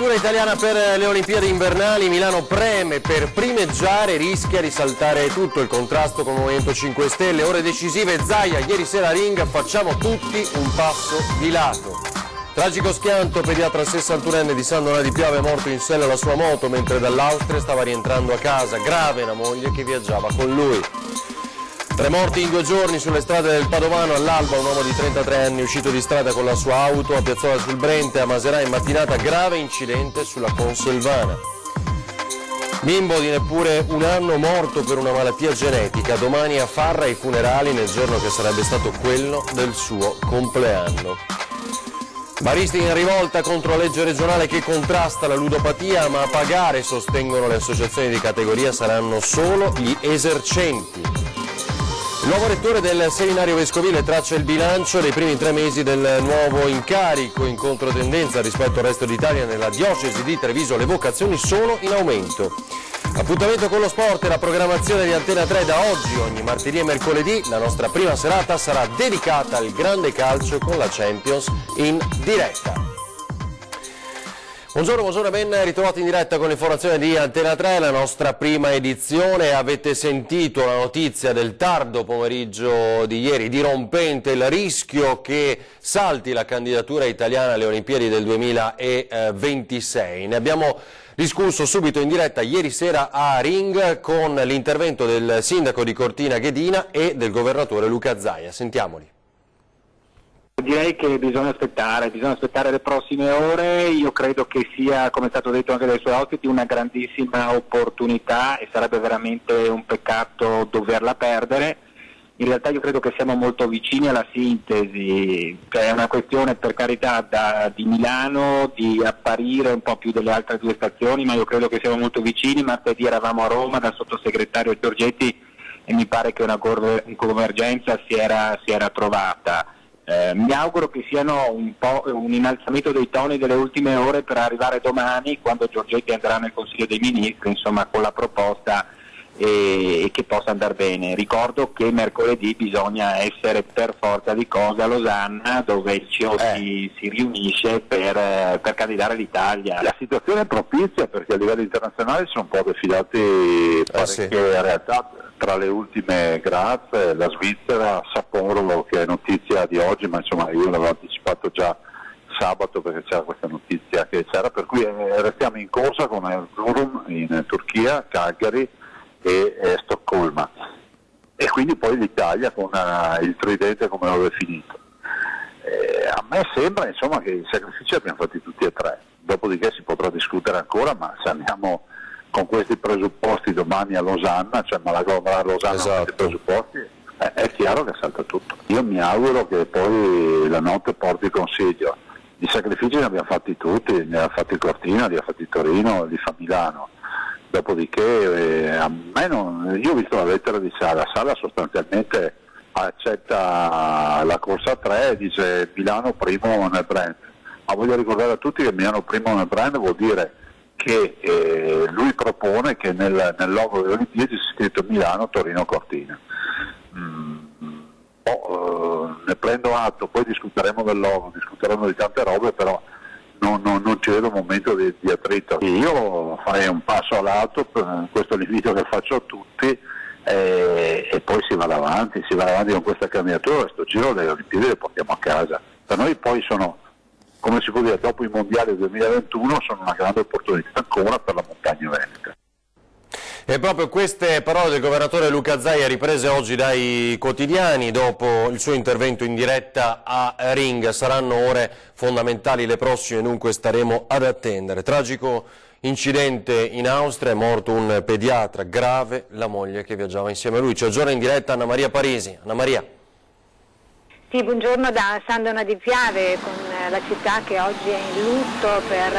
candidatura italiana per le Olimpiadi invernali. Milano preme per primeggiare, rischia di saltare tutto il contrasto con il Movimento 5 Stelle. Ore decisive, Zaia, ieri sera a Ring, facciamo tutti un passo di lato. Tragico schianto, pediatra 61enne di San Donà di Piave morto in sella alla sua moto mentre dall'Austria stava rientrando a casa. Grave la moglie che viaggiava con lui. 3 morti in 2 giorni sulle strade del Padovano. All'alba un uomo di 33 anni uscito di strada con la sua auto a Piazzola sul Brente. A Maserà in mattinata grave incidente sulla Conselvana. Bimbo di neppure un anno morto per una malattia genetica. Domani a Farra i funerali nel giorno che sarebbe stato quello del suo compleanno. Baristi in rivolta contro legge regionale che contrasta la ludopatia, ma a pagare, sostengono le associazioni di categoria, saranno solo gli esercenti. Il nuovo rettore del seminario vescovile traccia il bilancio dei primi 3 mesi del nuovo incarico. In controtendenza rispetto al resto d'Italia, nella diocesi di Treviso le vocazioni sono in aumento. Appuntamento con lo sport e la programmazione di Antena 3 da oggi, ogni martedì e mercoledì. La nostra prima serata sarà dedicata al grande calcio con la Champions in diretta. Buongiorno, ben ritrovati in diretta con l'informazione di Antena 3, la nostra prima edizione. Avete sentito la notizia del tardo pomeriggio di ieri, dirompente, il rischio che salti la candidatura italiana alle Olimpiadi del 2026. Ne abbiamo discusso subito in diretta ieri sera a Ring con l'intervento del sindaco di Cortina Ghedina e del governatore Luca Zaia. Sentiamoli. Direi che bisogna aspettare le prossime ore. Io credo che sia, come è stato detto anche dai suoi ospiti, una grandissima opportunità e sarebbe veramente un peccato doverla perdere. In realtà io credo che siamo molto vicini alla sintesi, che è una questione per carità di Milano, di apparire un po' più delle altre 2 stazioni, ma io credo che siamo molto vicini. Martedì eravamo a Roma dal sottosegretario Giorgetti e mi pare che una convergenza si era trovata. Mi auguro che siano un po' un innalzamento dei toni delle ultime ore per arrivare domani, quando Giorgetti andrà nel Consiglio dei Ministri, insomma, con la proposta e che possa andare bene. Ricordo che mercoledì bisogna essere per forza di cose a Losanna, dove il CEO si riunisce per candidare l'Italia. La situazione è propizia perché a livello internazionale sono un po' defilati parecchie realtà. Tra le ultime Graz, la Svizzera, Sapporo, che è notizia di oggi, ma insomma io l'avevo anticipato già sabato perché c'era questa notizia che c'era, per cui restiamo in corsa con Erzurum in Turchia, Cagliari e Stoccolma, e quindi poi l'Italia con il tridente come l'ho definito. A me sembra insomma che i sacrifici abbiamo fatti tutti e 3, dopodiché si potrà discutere ancora, ma se andiamo con questi presupposti domani a Losanna, cioè Malagola a Losanna, esatto, con questi presupposti, è chiaro che salta tutto. Io mi auguro che poi la notte porti consiglio. I sacrifici li abbiamo fatti tutti, ne ha fatti Cortina, li ha fatti Torino, li fa Milano. Dopodiché a me io ho visto la lettera di Sala sostanzialmente accetta la corsa a 3 e dice Milano primo nel brand. Ma voglio ricordare a tutti che Milano primo nel brand vuol dire che lui propone che nel logo delle Olimpiadi sia scritto Milano, Torino, Cortina. Ne prendo atto, poi discuteremo del logo, discuteremo di tante robe, però non ci vedo un momento di attrito. Io farei un passo all'alto, questo è l'invito che faccio a tutti, e poi si va avanti con questa candidatura. Questo giro delle Olimpiadi le portiamo a casa. Per noi poi sono, come si può dire, dopo i mondiali 2021 sono una grande opportunità ancora per la montagna veneta. E proprio queste parole del governatore Luca Zaia, riprese oggi dai quotidiani dopo il suo intervento in diretta a Ring, saranno ore fondamentali le prossime, dunque staremo ad attendere. Tragico incidente in Austria, è morto un pediatra, grave la moglie che viaggiava insieme a lui. Ci aggiorna in diretta Anna Maria Parisi. Anna Maria. Sì, buongiorno da San Donà di Piave, con la città che oggi è in lutto per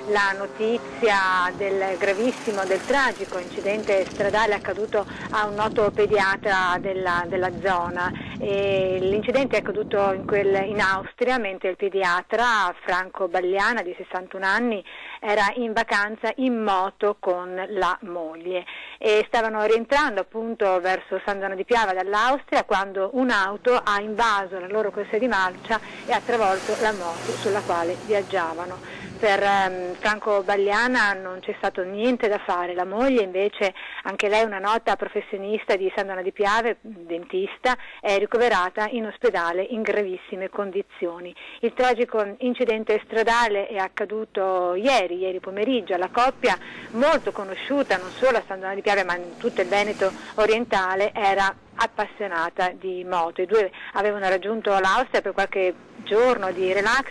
la notizia del gravissimo, del tragico incidente stradale accaduto a un noto pediatra della zona. L'incidente è accaduto in Austria, mentre il pediatra Franco Bagliana, di 61 anni, era in vacanza in moto con la moglie e stavano rientrando appunto verso San Donà di Piave dall'Austria quando un'auto ha invaso la loro corsia di marcia e ha travolto la moto sulla quale viaggiavano. Per Franco Bagliana non c'è stato niente da fare, la moglie invece, anche lei una nota professionista di San Donà di Piave, dentista, è ricoverata in ospedale in gravissime condizioni. Il tragico incidente stradale è accaduto ieri pomeriggio alla coppia molto conosciuta non solo a San Donà di Piave ma in tutto il Veneto orientale, era appassionata di moto. I due avevano raggiunto l'Austria per qualche giorno di relax,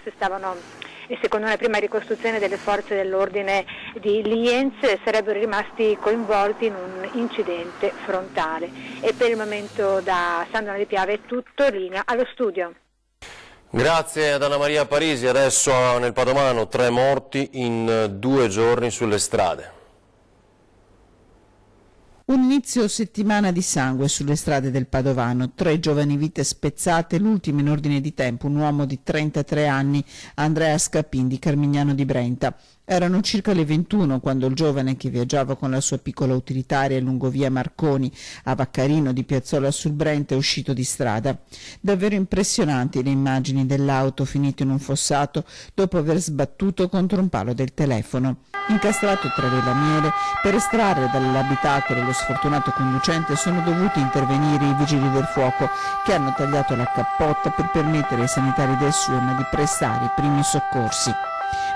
e secondo una prima ricostruzione delle forze dell'ordine di Lienz sarebbero rimasti coinvolti in un incidente frontale. E per il momento da San Donà di Piave è tutto, linea allo studio. Grazie ad Anna Maria Parisi. Adesso nel Padovano 3 morti in 2 giorni sulle strade. Un inizio settimana di sangue sulle strade del Padovano, 3 giovani vite spezzate, l'ultimo in ordine di tempo, un uomo di 33 anni, Andrea Scapin di Carmignano di Brenta. Erano circa le 21 quando il giovane, che viaggiava con la sua piccola utilitaria lungo via Marconi a Vaccarino di Piazzola sul Brenta, è uscito di strada. Davvero impressionanti le immagini dell'auto finito in un fossato dopo aver sbattuto contro un palo del telefono. Incastrato tra le lamiere, per estrarre dall'abitacolo lo sfortunato conducente sono dovuti intervenire i vigili del fuoco, che hanno tagliato la cappotta per permettere ai sanitari del SUEM di prestare i primi soccorsi.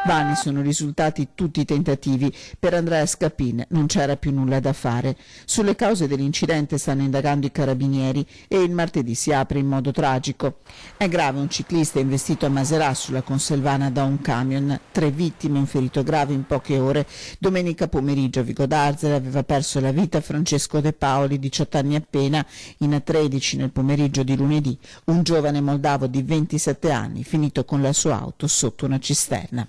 Vani sono risultati tutti i tentativi. Per Andrea Scapin non c'era più nulla da fare. Sulle cause dell'incidente stanno indagando i carabinieri e il martedì si apre in modo tragico. È grave un ciclista investito a Maserà sulla Conselvana da un camion. 3 vittime, un ferito grave in poche ore. Domenica pomeriggio a Vico d'Arzere aveva perso la vita Francesco De Paoli, 18 anni appena. In A13 nel pomeriggio di lunedì un giovane moldavo di 27 anni finito con la sua auto sotto una cisterna.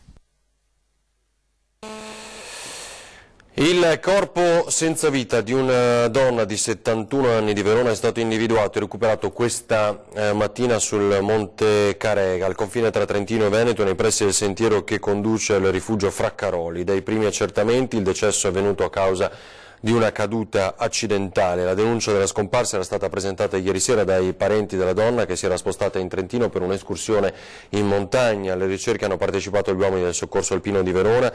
Il corpo senza vita di una donna di 71 anni di Verona è stato individuato e recuperato questa mattina sul Monte Carega, al confine tra Trentino e Veneto, nei pressi del sentiero che conduce al rifugio Fraccaroli. Dai primi accertamenti il decesso è avvenuto a causa di una caduta accidentale. La denuncia della scomparsa era stata presentata ieri sera dai parenti della donna, che si era spostata in Trentino per un'escursione in montagna. Alle ricerche hanno partecipato gli uomini del Soccorso Alpino di Verona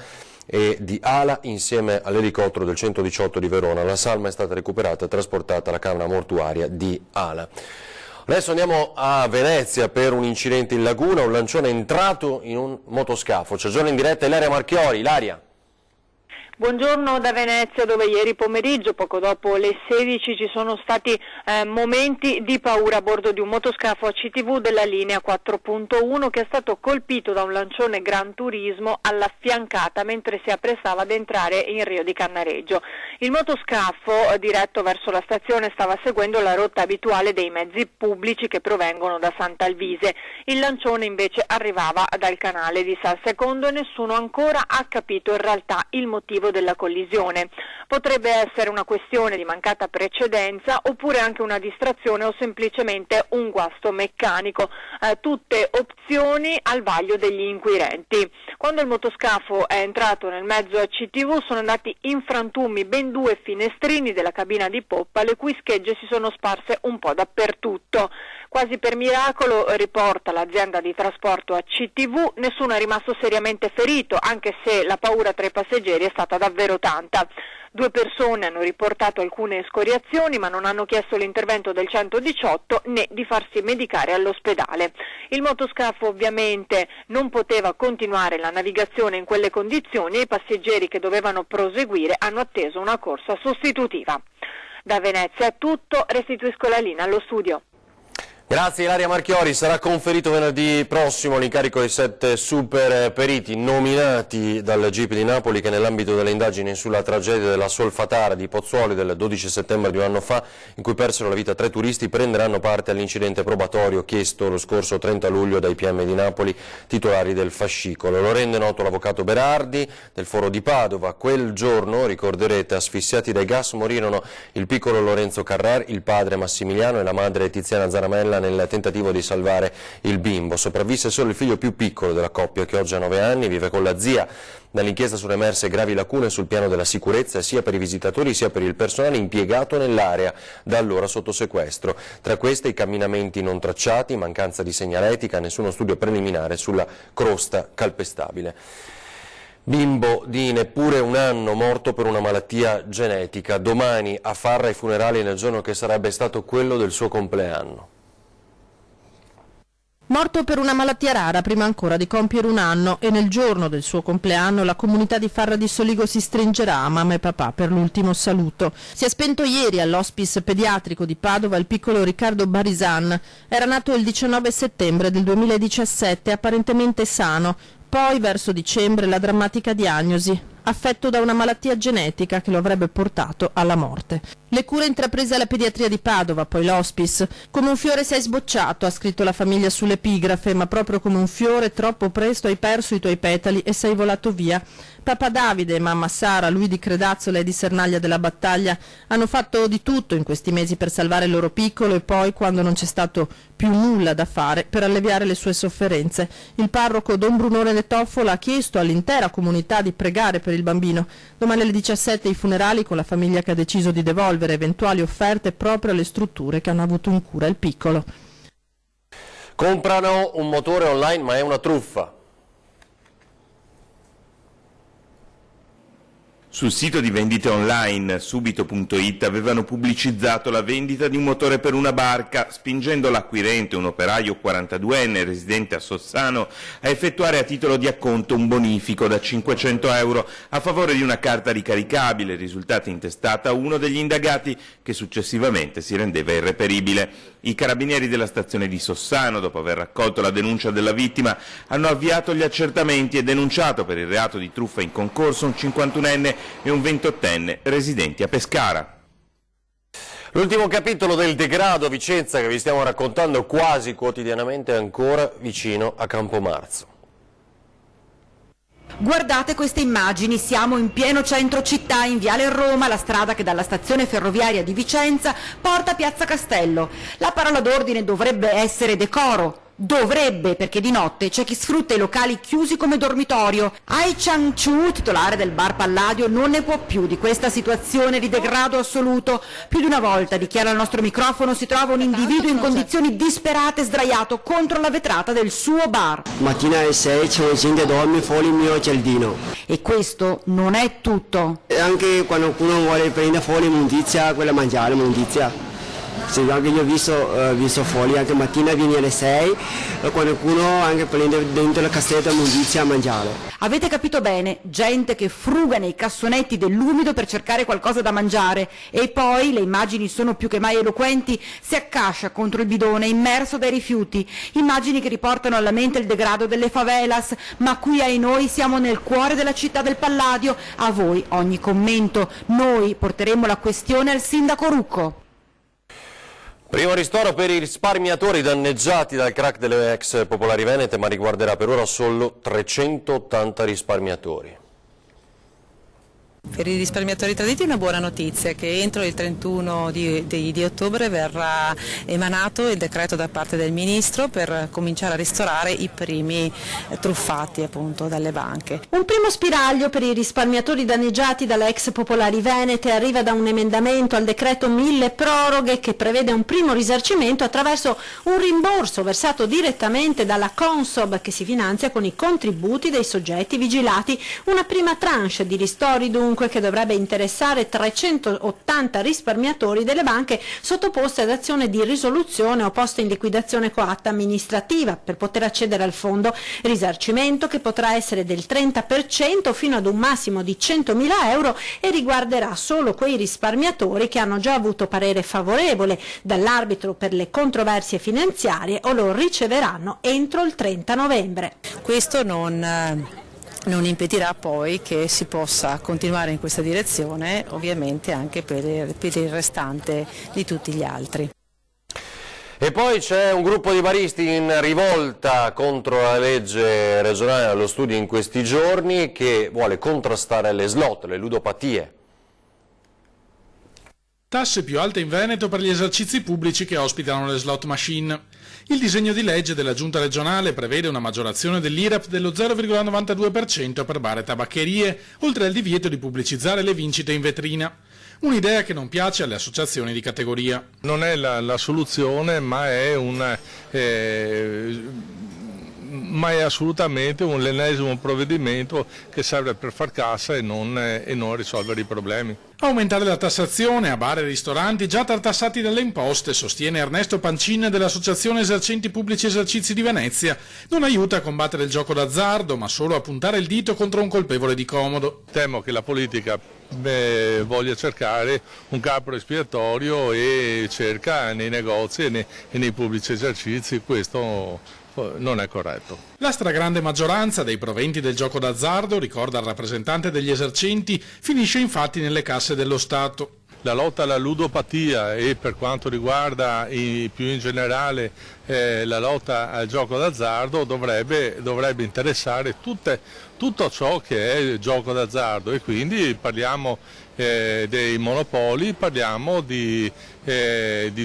e di Ala insieme all'elicottero del 118 di Verona. La salma è stata recuperata e trasportata alla camera mortuaria di Ala. Adesso andiamo a Venezia per un incidente in laguna, un lancione è entrato in un motoscafo. C'è giorno in diretta Ilaria Marchiori. Ilaria. Buongiorno da Venezia, dove ieri pomeriggio, poco dopo le 16, ci sono stati momenti di paura a bordo di un motoscafo ACTV della linea 4.1 che è stato colpito da un lancione Gran Turismo alla fiancata mentre si apprestava ad entrare in Rio di Cannareggio. Il motoscafo diretto verso la stazione stava seguendo la rotta abituale dei mezzi pubblici che provengono da Sant'Alvise. Il lancione invece arrivava dal canale di San Secondo e nessuno ancora ha capito in realtà il motivo della collisione. Potrebbe essere una questione di mancata precedenza oppure anche una distrazione o semplicemente un guasto meccanico, tutte opzioni al vaglio degli inquirenti. Quando il motoscafo è entrato nel mezzo ACTV sono andati in frantumi ben 2 finestrini della cabina di poppa, le cui schegge si sono sparse un po' dappertutto. Quasi per miracolo, riporta l'azienda di trasporto ACTV, nessuno è rimasto seriamente ferito, anche se la paura tra i passeggeri è stata davvero tanta. 2 persone hanno riportato alcune scoriazioni ma non hanno chiesto l'intervento del 118 né di farsi medicare all'ospedale. Il motoscafo ovviamente non poteva continuare la navigazione in quelle condizioni e i passeggeri che dovevano proseguire hanno atteso una corsa sostitutiva. Da Venezia è tutto, restituisco la linea allo studio. Grazie Ilaria Marchiori. Sarà conferito venerdì prossimo l'incarico dei 7 super periti nominati dal GIP di Napoli, che nell'ambito delle indagini sulla tragedia della Solfatara di Pozzuoli del 12 settembre di un anno fa, in cui persero la vita 3 turisti, prenderanno parte all'incidente probatorio chiesto lo scorso 30 luglio dai PM di Napoli, titolari del fascicolo. Lo rende noto l'avvocato Berardi del Foro di Padova. Quel giorno, ricorderete, asfissiati dai gas morirono il piccolo Lorenzo Carrer, il padre Massimiliano e la madre Tiziana Zaramella nel tentativo di salvare il bimbo. Sopravvisse solo il figlio più piccolo della coppia, che oggi ha 9 anni, vive con la zia. Dall'inchiesta sono emerse gravi lacune sul piano della sicurezza sia per i visitatori sia per il personale impiegato nell'area, da allora sotto sequestro. Tra queste i camminamenti non tracciati, mancanza di segnaletica, nessuno studio preliminare sulla crosta calpestabile. Bimbo di neppure un anno morto per una malattia genetica. Domani a Farra i funerali nel giorno che sarebbe stato quello del suo compleanno. Morto per una malattia rara prima ancora di compiere un anno, e nel giorno del suo compleanno la comunità di Farra di Soligo si stringerà a mamma e papà per l'ultimo saluto. Si è spento ieri all'hospice pediatrico di Padova il piccolo Riccardo Barisan. Era nato il 19 settembre del 2017, apparentemente sano. Poi, verso dicembre, la drammatica diagnosi: affetto da una malattia genetica che lo avrebbe portato alla morte. Le cure intraprese alla pediatria di Padova, poi l'hospice. Come un fiore sei sbocciato, ha scritto la famiglia sull'epigrafe, ma proprio come un fiore troppo presto hai perso i tuoi petali e sei volato via. Papà Davide e mamma Sara, lui di Credazzola e di Sernaglia della Battaglia, hanno fatto di tutto in questi mesi per salvare il loro piccolo e poi, quando non c'è stato più nulla da fare, per alleviare le sue sofferenze. Il parroco Don Brunone de Toffola ha chiesto all'intera comunità di pregare per il bambino. Domani alle 17 i funerali, con la famiglia che ha deciso di devolvere eventuali offerte proprio alle strutture che hanno avuto in cura il piccolo. Comprano un motore online ma è una truffa. Sul sito di vendite online subito.it avevano pubblicizzato la vendita di un motore per una barca, spingendo l'acquirente, un operaio 42enne residente a Sossano, a effettuare a titolo di acconto un bonifico da 500 euro a favore di una carta ricaricabile, risultata intestata a uno degli indagati, che successivamente si rendeva irreperibile. I carabinieri della stazione di Sossano, dopo aver raccolto la denuncia della vittima, hanno avviato gli accertamenti e denunciato per il reato di truffa in concorso un 51enne e un 28enne residenti a Pescara. L'ultimo capitolo del degrado a Vicenza che vi stiamo raccontando quasi quotidianamente è ancora vicino a Campomarzo. Guardate queste immagini, siamo in pieno centro città, in Viale Roma, la strada che dalla stazione ferroviaria di Vicenza porta a Piazza Castello. La parola d'ordine dovrebbe essere decoro. Dovrebbe, perché di notte c'è chi sfrutta i locali chiusi come dormitorio. Ai Chang-Chu, titolare del bar Palladio, non ne può più di questa situazione di degrado assoluto. Più di una volta, dichiara al nostro microfono, si trova un individuo in condizioni disperate sdraiato contro la vetrata del suo bar. Mattina alle 6 c'è gente che dorme fuori il mio giardino. E questo non è tutto. E anche quando qualcuno vuole prendere fuori immondizia, quella mangiare immondizia. Sì, anche io ho visto fuori, anche mattina vieni alle 6, quando qualcuno anche prende dentro la cassetta immondizia a mangiare. Avete capito bene, gente che fruga nei cassonetti dell'umido per cercare qualcosa da mangiare e poi, le immagini sono più che mai eloquenti, si accascia contro il bidone immerso dai rifiuti, immagini che riportano alla mente il degrado delle favelas, ma qui ai noi siamo nel cuore della città del Palladio. A voi ogni commento, noi porteremo la questione al sindaco Rucco. Primo ristoro per i risparmiatori danneggiati dal crack delle ex Popolari Venete, ma riguarderà per ora solo 380 risparmiatori. Per i risparmiatori traditi è una buona notizia che entro il 31 di ottobre verrà emanato il decreto da parte del Ministro per cominciare a ristorare i primi truffati appunto dalle banche. Un primo spiraglio per i risparmiatori danneggiati dalle ex Popolari Venete arriva da un emendamento al decreto 1000 proroghe che prevede un primo risarcimento attraverso un rimborso versato direttamente dalla Consob che si finanzia con i contributi dei soggetti vigilati, una prima tranche di ristori dunque che dovrebbe interessare 380 risparmiatori delle banche sottoposte ad azione di risoluzione o poste in liquidazione coatta amministrativa per poter accedere al fondo, risarcimento che potrà essere del 30% fino ad un massimo di 100.000 euro e riguarderà solo quei risparmiatori che hanno già avuto parere favorevole dall'arbitro per le controversie finanziarie o lo riceveranno entro il 30 novembre. Questo non impedirà poi che si possa continuare in questa direzione, ovviamente anche per il restante di tutti gli altri. E poi c'è un gruppo di baristi in rivolta contro la legge regionale allo studio in questi giorni che vuole contrastare le slot, le ludopatie. Tasse più alte in Veneto per gli esercizi pubblici che ospitano le slot machine. Il disegno di legge della Giunta regionale prevede una maggiorazione dell'IRAP dello 0,92% per bar e tabaccherie, oltre al divieto di pubblicizzare le vincite in vetrina. Un'idea che non piace alle associazioni di categoria. Non è la soluzione, ma è ma è assolutamente l'ennesimo provvedimento che serve per far cassa e non risolvere i problemi. Aumentare la tassazione a bar e ristoranti già tartassati dalle imposte, sostiene Ernesto Pancin dell'Associazione Esercenti Pubblici Esercizi di Venezia, non aiuta a combattere il gioco d'azzardo, ma solo a puntare il dito contro un colpevole di comodo. Temo che la politica voglia cercare un capro espiatorio e cerca nei negozi e nei pubblici esercizi, questo non è corretto. La stragrande maggioranza dei proventi del gioco d'azzardo, ricorda il rappresentante degli esercenti, finisce infatti nelle casse dello Stato. La lotta alla ludopatia e per quanto riguarda più in generale la lotta al gioco d'azzardo dovrebbe interessare tutto ciò che è gioco d'azzardo, e quindi parliamo dei monopoli, parliamo di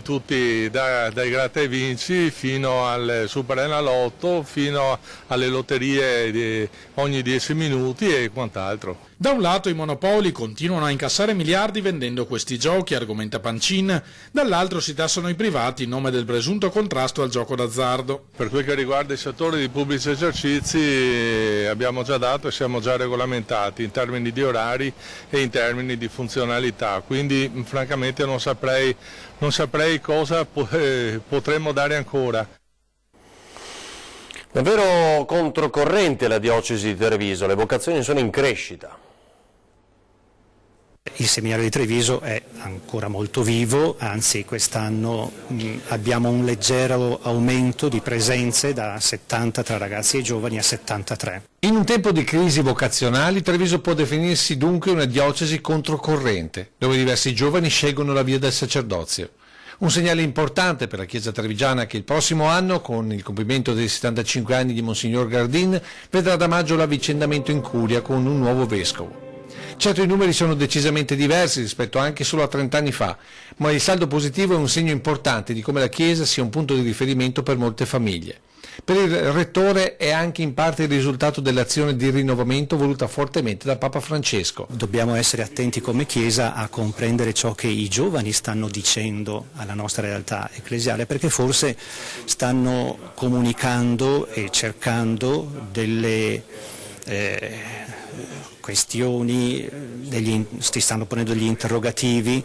tutti, dai gratta e vinci fino al Superenalotto, fino alle lotterie ogni 10 minuti e quant'altro. Da un lato i monopoli continuano a incassare miliardi vendendo questi giochi, argomenta Pancin, dall'altro si tassano i privati in nome del presunto contrasto al gioco d'azzardo. Per quel che riguarda i settori di pubblici esercizi abbiamo già dato e siamo già regolamentati in termini di orari e in termini di funzionalità, quindi francamente non saprei cosa potremmo dare ancora. Davvero controcorrente la diocesi di Treviso, le vocazioni sono in crescita. Il seminario di Treviso è ancora molto vivo, anzi quest'anno abbiamo un leggero aumento di presenze da 70 tra ragazzi e giovani a 73. In un tempo di crisi vocazionali, Treviso può definirsi dunque una diocesi controcorrente, dove diversi giovani scelgono la via del sacerdozio. Un segnale importante per la Chiesa trevigiana che il prossimo anno, con il compimento dei 75 anni di Monsignor Gardin, vedrà da maggio l'avvicendamento in curia con un nuovo vescovo. Certo, i numeri sono decisamente diversi rispetto anche solo a 30 anni fa, ma il saldo positivo è un segno importante di come la Chiesa sia un punto di riferimento per molte famiglie. Per il Rettore è anche in parte il risultato dell'azione di rinnovamento voluta fortemente da Papa Francesco. Dobbiamo essere attenti come Chiesa a comprendere ciò che i giovani stanno dicendo alla nostra realtà ecclesiale, perché forse stanno comunicando e cercando delle questioni, si stanno ponendo degli interrogativi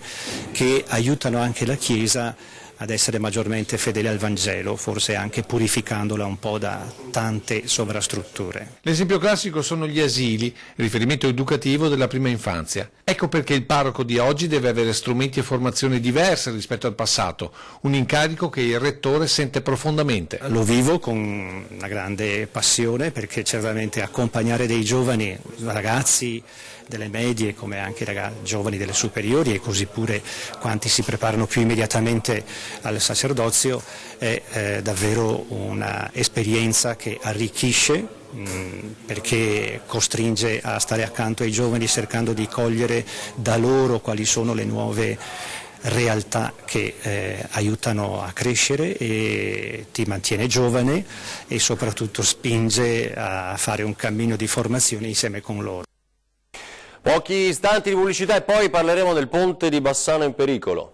che aiutano anche la Chiesa ad essere maggiormente fedele al Vangelo, forse anche purificandola un po' da tante sovrastrutture. L'esempio classico sono gli asili, riferimento educativo della prima infanzia. Ecco perché il parroco di oggi deve avere strumenti e formazioni diverse rispetto al passato, un incarico che il Rettore sente profondamente. Lo vivo con una grande passione, perché certamente accompagnare dei giovani ragazzi delle medie come anche giovani delle superiori, e così pure quanti si preparano più immediatamente al sacerdozio, è davvero un'esperienza che arricchisce, perché costringe a stare accanto ai giovani cercando di cogliere da loro quali sono le nuove realtà che aiutano a crescere e ti mantiene giovane e soprattutto spinge a fare un cammino di formazione insieme con loro. Pochi istanti di pubblicità e poi parleremo del ponte di Bassano in pericolo.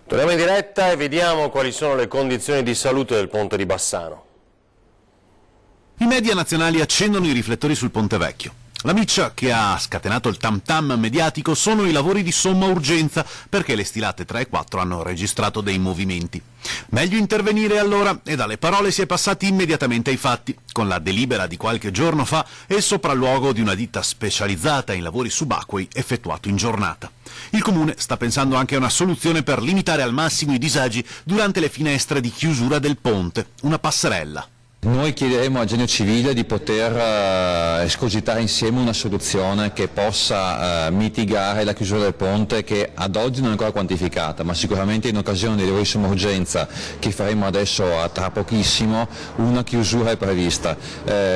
Torniamo in diretta e vediamo quali sono le condizioni di salute del ponte di Bassano. I media nazionali accendono i riflettori sul Ponte Vecchio. La miccia che ha scatenato il tam-tam mediatico sono i lavori di somma urgenza, perché le stilate 3 e 4 hanno registrato dei movimenti. Meglio intervenire allora, e dalle parole si è passati immediatamente ai fatti, con la delibera di qualche giorno fa e il sopralluogo di una ditta specializzata in lavori subacquei effettuato in giornata. Il Comune sta pensando anche a una soluzione per limitare al massimo i disagi durante le finestre di chiusura del ponte, una passerella. Noi chiederemo a Genio Civile di poter escogitare insieme una soluzione che possa mitigare la chiusura del ponte, che ad oggi non è ancora quantificata, ma sicuramente in occasione dei lavori di somma urgenza che faremo adesso tra pochissimo una chiusura è prevista.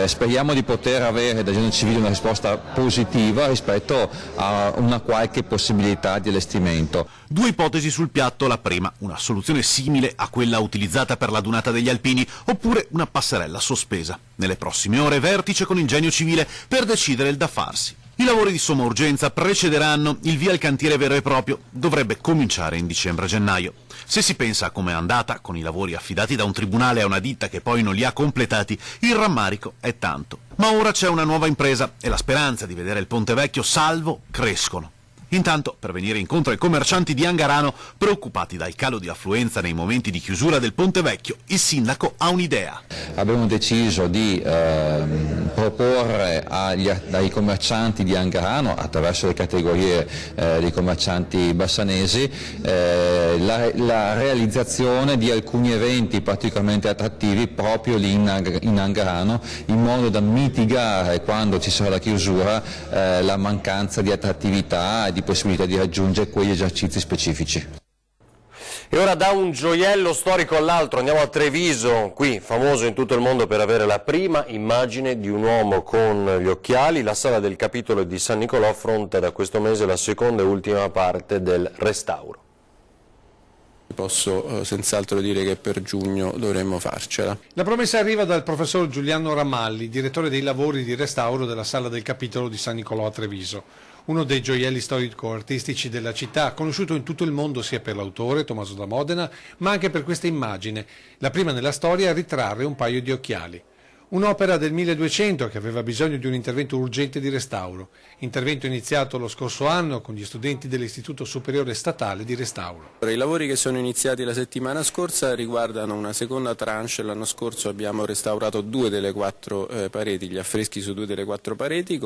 Speriamo di poter avere da Genio Civile una risposta positiva rispetto a una qualche possibilità di allestimento. Due ipotesi sul piatto: la prima, una soluzione simile a quella utilizzata per la dunata degli Alpini, oppure una passerella sospesa. Nelle prossime ore vertice con il Genio Civile per decidere il da farsi. I lavori di somma urgenza precederanno il via al cantiere vero e proprio, dovrebbe cominciare in dicembre-gennaio. Se si pensa a come è andata, con i lavori affidati da un tribunale a una ditta che poi non li ha completati, il rammarico è tanto. Ma ora c'è una nuova impresa e la speranza di vedere il Ponte Vecchio salvo crescono. Intanto, per venire incontro ai commercianti di Angarano, preoccupati dal calo di affluenza nei momenti di chiusura del Ponte Vecchio, il sindaco ha un'idea. Abbiamo deciso di proporre ai commercianti di Angarano, attraverso le categorie dei commercianti bassanesi, la realizzazione di alcuni eventi particolarmente attrattivi proprio lì in Angarano, in modo da mitigare, quando ci sarà la chiusura, la mancanza di attrattività e di possibilità di raggiungere quegli esercizi specifici. E ora da un gioiello storico all'altro andiamo a Treviso, qui famoso in tutto il mondo per avere la prima immagine di un uomo con gli occhiali. La sala del capitolo di San Nicolò affronta da questo mese la seconda e ultima parte del restauro. Posso senz'altro dire che per giugno dovremmo farcela. La promessa arriva dal professor Giuliano Ramalli, direttore dei lavori di restauro della sala del capitolo di San Nicolò a Treviso. Uno dei gioielli storico-artistici della città, conosciuto in tutto il mondo sia per l'autore, Tommaso da Modena, ma anche per questa immagine, la prima nella storia a ritrarre un paio di occhiali. Un'opera del 1200 che aveva bisogno di un intervento urgente di restauro, intervento iniziato lo scorso anno con gli studenti dell'Istituto Superiore Statale di Restauro. I lavori che sono iniziati la settimana scorsa riguardano una seconda tranche. L'anno scorso abbiamo restaurato 2 delle 4 pareti, gli affreschi su 2 delle 4 pareti,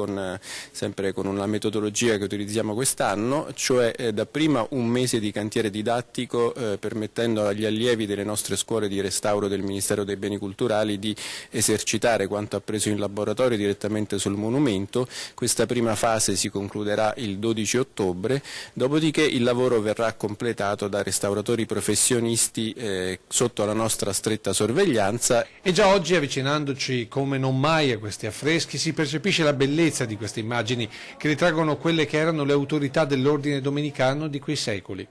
sempre con una metodologia che utilizziamo quest'anno, cioè dapprima un mese di cantiere didattico permettendo agli allievi delle nostre scuole di restauro del Ministero dei Beni Culturali di esercitare quanto appreso in laboratorio direttamente sul monumento. Questa prima fase si concluderà il 12 ottobre, dopodiché il lavoro verrà completato da restauratori professionisti sotto la nostra stretta sorveglianza. E già oggi, avvicinandoci come non mai a questi affreschi, si percepisce la bellezza di queste immagini che ritraggono quelle che erano le autorità dell'ordine domenicano di quei secoli.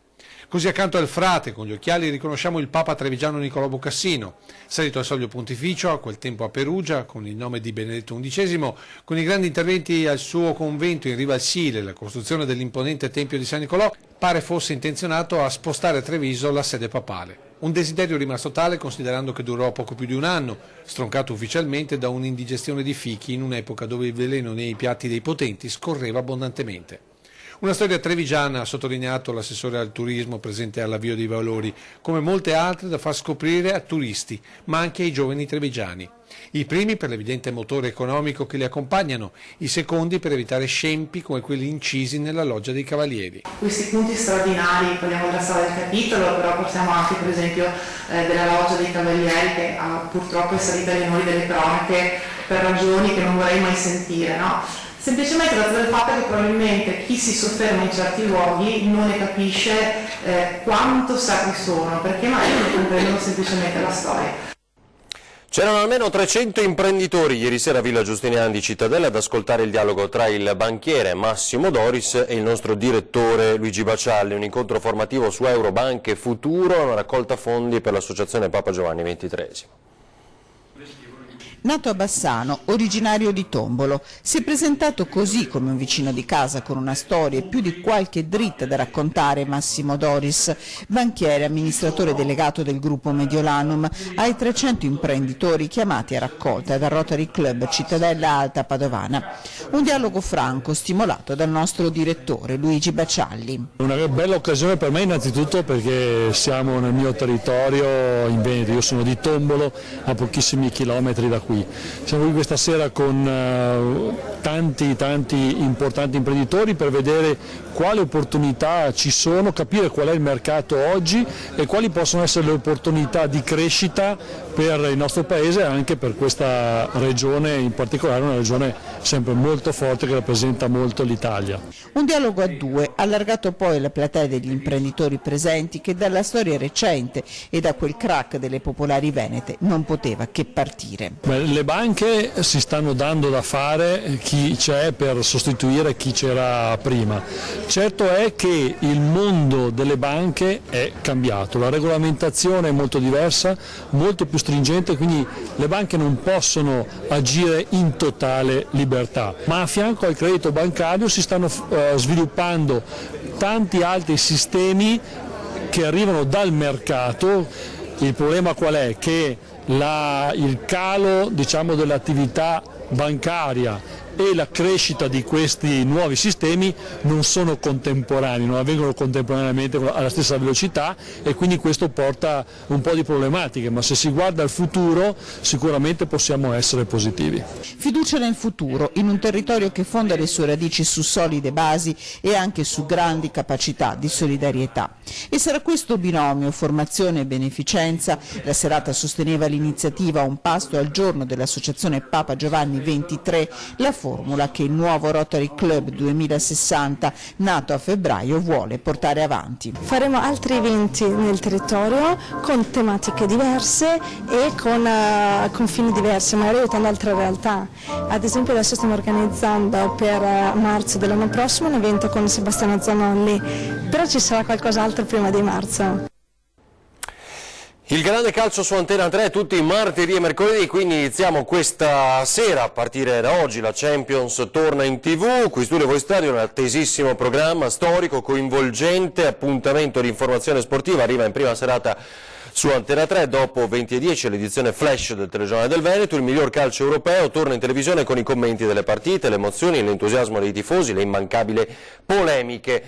Così accanto al frate, con gli occhiali, riconosciamo il Papa trevigiano Niccolò Bocassino, salito al soglio pontificio, a quel tempo a Perugia, con il nome di Benedetto XI, con i grandi interventi al suo convento in riva al Sile, la costruzione dell'imponente Tempio di San Nicolò, pare fosse intenzionato a spostare a Treviso la sede papale. Un desiderio rimasto tale considerando che durò poco più di un anno, stroncato ufficialmente da un'indigestione di fichi in un'epoca dove il veleno nei piatti dei potenti scorreva abbondantemente. Una storia trevigiana, ha sottolineato l'assessore al turismo presente all'avvio dei valori, come molte altre da far scoprire a turisti, ma anche ai giovani trevigiani. I primi per l'evidente motore economico che li accompagnano, i secondi per evitare scempi come quelli incisi nella loggia dei Cavalieri. Questi punti straordinari, parliamo della sala del capitolo, però parliamo anche per esempio della loggia dei Cavalieri che purtroppo è salita agli onori delle cronache per ragioni che non vorrei mai sentire, no? Semplicemente dato il fatto che probabilmente chi si sofferma in certi luoghi non ne capisce quanto sacri sono, perché magari non comprendono semplicemente la storia. C'erano almeno 300 imprenditori ieri sera a Villa Giustiniani di Cittadella ad ascoltare il dialogo tra il banchiere Massimo Doris e il nostro direttore Luigi Bacialli, un incontro formativo su Eurobanche Futuro, una raccolta fondi per l'associazione Papa Giovanni XXIII. Nato a Bassano, originario di Tombolo, si è presentato così come un vicino di casa con una storia e più di qualche dritta da raccontare Massimo Doris, banchiere e amministratore delegato del gruppo Mediolanum, ai 300 imprenditori chiamati a raccolta dal Rotary Club Cittadella Alta Padovana. Un dialogo franco stimolato dal nostro direttore Luigi Bacialli. Una bella occasione per me innanzitutto perché siamo nel mio territorio in Veneto, io sono di Tombolo, a pochissimi chilometri da qui. Siamo qui questa sera con tanti importanti imprenditori per vedere quali opportunità ci sono, capire qual è il mercato oggi e quali possono essere le opportunità di crescita per il nostro Paese e anche per questa regione, in particolare una regione sempre molto forte che rappresenta molto l'Italia. Un dialogo a due, allargato poi alla platea degli imprenditori presenti che dalla storia recente e da quel crack delle popolari venete non poteva che partire. Le banche si stanno dando da fare, chi c'è per sostituire chi c'era prima. Certo è che il mondo delle banche è cambiato, la regolamentazione è molto diversa, molto più stringente, quindi le banche non possono agire in totale libertà, ma a fianco al credito bancario si stanno sviluppando tanti altri sistemi che arrivano dal mercato. Il problema qual è? Che il calo, diciamo, dell'attività bancaria e la crescita di questi nuovi sistemi non sono contemporanei, non avvengono contemporaneamente alla stessa velocità, e quindi questo porta un po' di problematiche, ma se si guarda al futuro sicuramente possiamo essere positivi. Fiducia nel futuro, in un territorio che fonda le sue radici su solide basi e anche su grandi capacità di solidarietà. E sarà questo binomio, formazione e beneficenza. La serata sosteneva l'iniziativa Un pasto al giorno dell'associazione Papa Giovanni XXIII, la formula che il nuovo Rotary Club 2060, nato a febbraio, vuole portare avanti. Faremo altri eventi nel territorio con tematiche diverse e con fini diversi, magari aiutando altre realtà. Ad esempio adesso stiamo organizzando per marzo dell'anno prossimo un evento con Sebastiano Zanolli, però ci sarà qualcos'altro prima di marzo. Il grande calcio su Antena 3 tutti i martedì e mercoledì, quindi iniziamo questa sera, a partire da oggi la Champions torna in TV, qui Studio Voi Stadio, un attesissimo programma storico, coinvolgente, appuntamento di informazione sportiva, arriva in prima serata su Antena 3, dopo 20:10 l'edizione flash del telegiornale del Veneto, il miglior calcio europeo torna in televisione con i commenti delle partite, le emozioni, l'entusiasmo dei tifosi, le immancabili polemiche.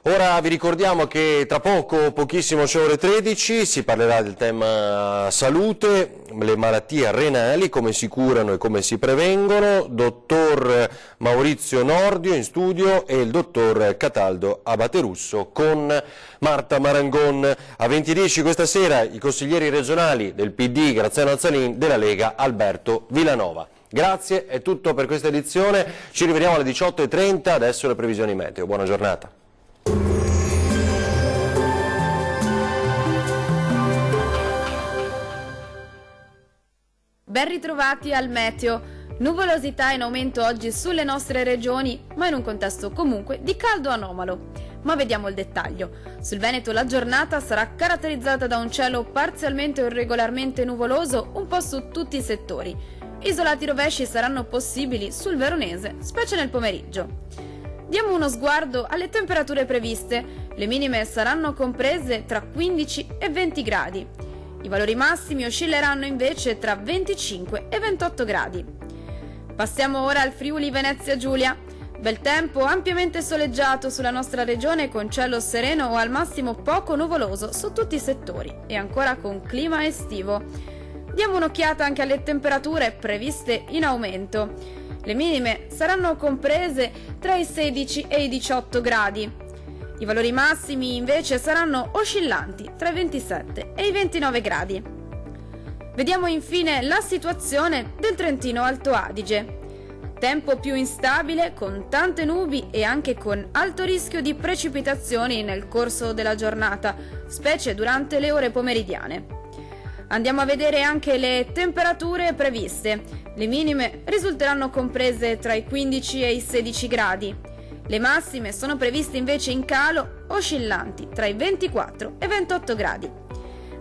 Ora vi ricordiamo che tra poco, pochissimo, c'è ore 13, si parlerà del tema salute, le malattie renali, come si curano e come si prevengono, dottor Maurizio Nordio in studio e il dottor Cataldo Abaterusso con Marta Marangon. A 20:10 questa sera i consiglieri regionali del PD Graziano Azzalin, della Lega Alberto Villanova. Grazie, è tutto per questa edizione, ci rivediamo alle 18:30, adesso le previsioni meteo. Buona giornata. Ben ritrovati al meteo. Nuvolosità in aumento oggi sulle nostre regioni, ma in un contesto comunque di caldo anomalo. Ma vediamo il dettaglio. Sul Veneto la giornata sarà caratterizzata da un cielo parzialmente o irregolarmente nuvoloso un po' su tutti i settori. Isolati rovesci saranno possibili sul Veronese, specie nel pomeriggio. Diamo uno sguardo alle temperature previste. Le minime saranno comprese tra 15 e 20 gradi. I valori massimi oscilleranno invece tra 25 e 28 gradi. Passiamo ora al Friuli Venezia Giulia. Bel tempo ampiamente soleggiato sulla nostra regione con cielo sereno o al massimo poco nuvoloso su tutti i settori e ancora con clima estivo. Diamo un'occhiata anche alle temperature previste in aumento. Le minime saranno comprese tra i 16 e i 18 gradi. I valori massimi invece saranno oscillanti tra i 27 e i 29 gradi. Vediamo infine la situazione del Trentino Alto Adige. Tempo più instabile con tante nubi e anche con alto rischio di precipitazioni nel corso della giornata, specie durante le ore pomeridiane. Andiamo a vedere anche le temperature previste. Le minime risulteranno comprese tra i 15 e i 16 gradi. Le massime sono previste invece in calo, oscillanti tra i 24 e 28 gradi.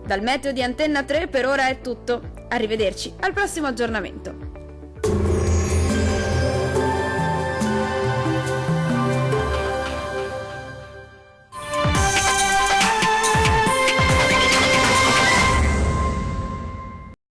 Dal meteo di Antena 3 per ora è tutto. Arrivederci al prossimo aggiornamento.